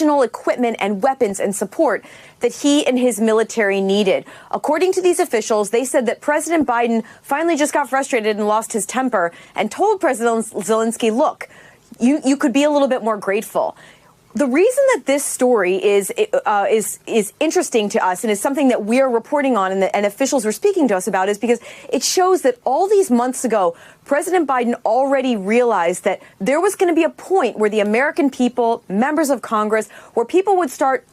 equipment and weapons and support that he and his military needed. According to these officials, they said that President Biden finally just got frustrated and lost his temper and told President Zelensky, look, you could be a little bit more grateful. The reason that this story is interesting to us and is something that we're reporting on and officials were speaking to us about is because it shows that all these months ago, President Biden already realized that there was going to be a point where the American people, members of Congress, where people would start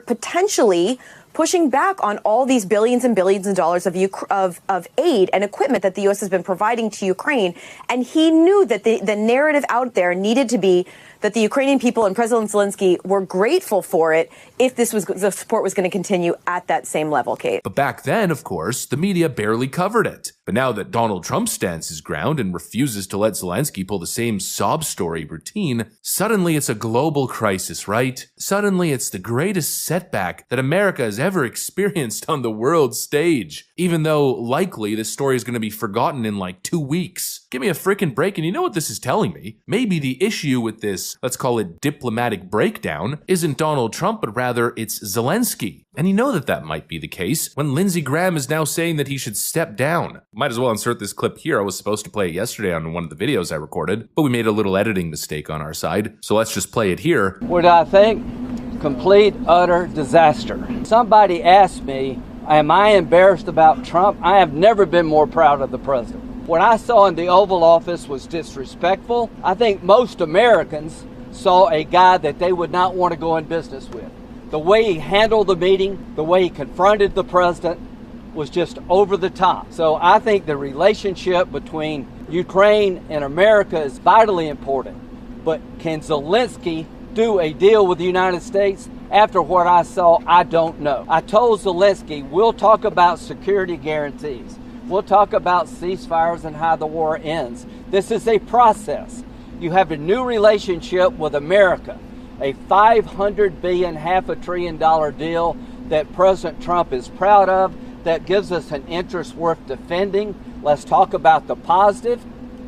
potentially pushing back on all these billions and billions of dollars of aid and equipment that the U.S. has been providing to Ukraine. And he knew that the narrative out there needed to be that the Ukrainian people and President Zelensky were grateful for it if the support was going to continue at that same level, Kate. But back then, of course, the media barely covered it. But now that Donald Trump stands his ground and refuses to let Zelensky pull the same sob story routine, suddenly it's a global crisis, right? Suddenly it's the greatest setback that America has ever experienced on the world stage. Even though likely this story is going to be forgotten in like 2 weeks. Give me a freaking break, and you know what this is telling me? Maybe the issue with this, let's call it diplomatic breakdown, isn't Donald Trump, but rather it's Zelensky. And you know that might be the case when Lindsey Graham is now saying that he should step down. Might as well insert this clip here. I was supposed to play it yesterday on one of the videos I recorded, but we made a little editing mistake on our side. So let's just play it here. What I think? Complete, utter disaster. Somebody asked me, am I embarrassed about Trump? I have never been more proud of the president. What I saw in the Oval Office was disrespectful. I think most Americans saw a guy that they would not want to go in business with. The way he handled the meeting, the way he confronted the president was just over the top. So I think the relationship between Ukraine and America is vitally important. But can Zelensky do a deal with the United States? After what I saw, I don't know. I told Zelensky, we'll talk about security guarantees. We'll talk about ceasefires and how the war ends. This is a process. You have a new relationship with America, a $500 billion, $500 billion deal that President Trump is proud of, that gives us an interest worth defending. Let's talk about the positive.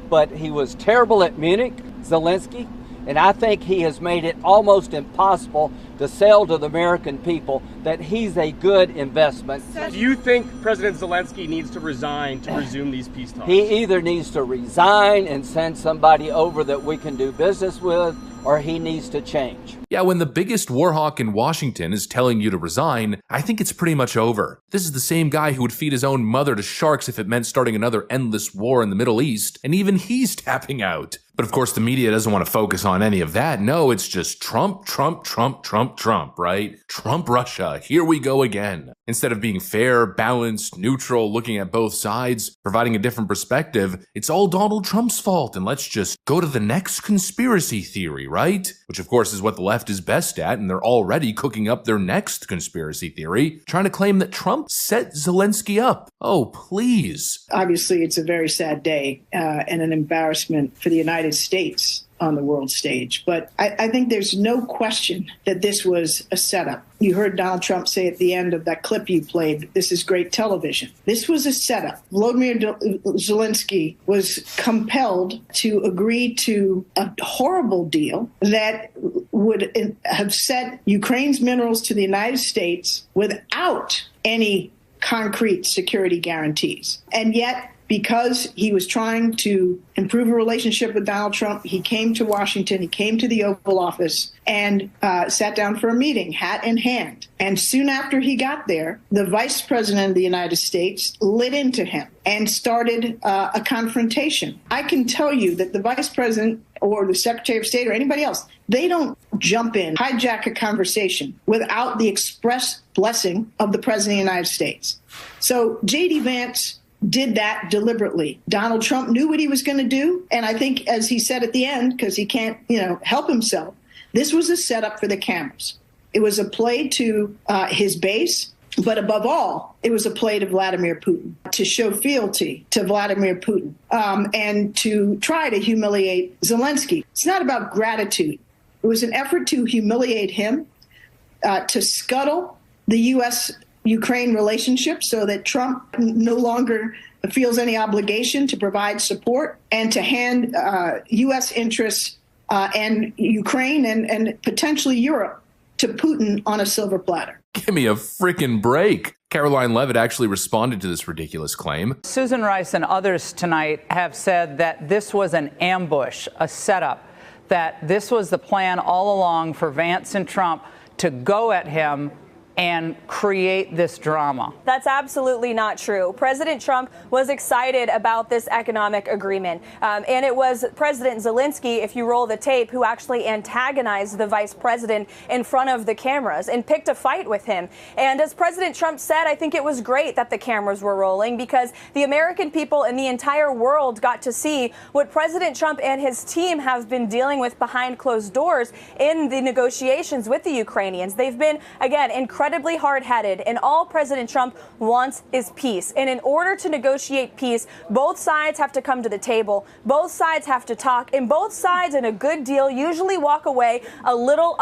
But he was terrible at Munich, Zelensky. And I think he has made it almost impossible to sell to the American people that he's a good investment. Do you think President Zelensky needs to resign to resume these peace talks? He either needs to resign and send somebody over that we can do business with, or he needs to change. Yeah, when the biggest war hawk in Washington is telling you to resign, I think it's pretty much over. This is the same guy who would feed his own mother to sharks if it meant starting another endless war in the Middle East, and even he's tapping out. But of course, the media doesn't want to focus on any of that. No, it's just Trump, Trump, Trump, Trump, Trump, right? Trump, Russia, here we go again. Instead of being fair, balanced, neutral, looking at both sides, providing a different perspective, it's all Donald Trump's fault, and let's just go to the next conspiracy theory, right? Which of course is what the left is best at, and they're already cooking up their next conspiracy theory, trying to claim that Trump set Zelensky up. Oh, please. Obviously, it's a very sad day and an embarrassment for the United States on the world stage. But I think there's no question that this was a setup. You heard Donald Trump say at the end of that clip you played, this is great television. This was a setup. Volodymyr Zelensky was compelled to agree to a horrible deal that would have sent Ukraine's minerals to the United States without any concrete security guarantees. And yet, because he was trying to improve a relationship with Donald Trump, he came to Washington, he came to the Oval Office and sat down for a meeting, hat in hand. And soon after he got there, the vice president of the United States lit into him and started a confrontation. I can tell you that the vice president or the secretary of state or anybody else, they don't jump in, hijack a conversation without the express blessing of the president of the United States. So J.D. Vance did that deliberately. Donald Trump knew what he was going to do. And I think, as he said at the end, because he can't, help himself, this was a setup for the cameras. It was a play to his base. But above all, it was a play to Vladimir Putin, to show fealty to Vladimir Putin, and to try to humiliate Zelensky. It's not about gratitude. It was an effort to humiliate him, to scuttle the U.S.-Ukraine relationship so that Trump no longer feels any obligation to provide support, and to hand U.S. interests and Ukraine and potentially Europe to Putin on a silver platter. Give me a freaking break. Caroline Leavitt actually responded to this ridiculous claim. Susan Rice and others tonight have said that this was an ambush, a setup, that this was the plan all along for Vance and Trump to go at him and create this drama. That's absolutely not true. President Trump was excited about this economic agreement. And it was President Zelensky, if you roll the tape, who actually antagonized the vice president in front of the cameras and picked a fight with him. And as President Trump said, I think it was great that the cameras were rolling because the American people and the entire world got to see what President Trump and his team have been dealing with behind closed doors in the negotiations with the Ukrainians. They've been, again, incredibly hard-headed, and all President Trump wants is peace. And in order to negotiate peace, both sides have to come to the table, both sides have to talk, and both sides in a good deal usually walk away a little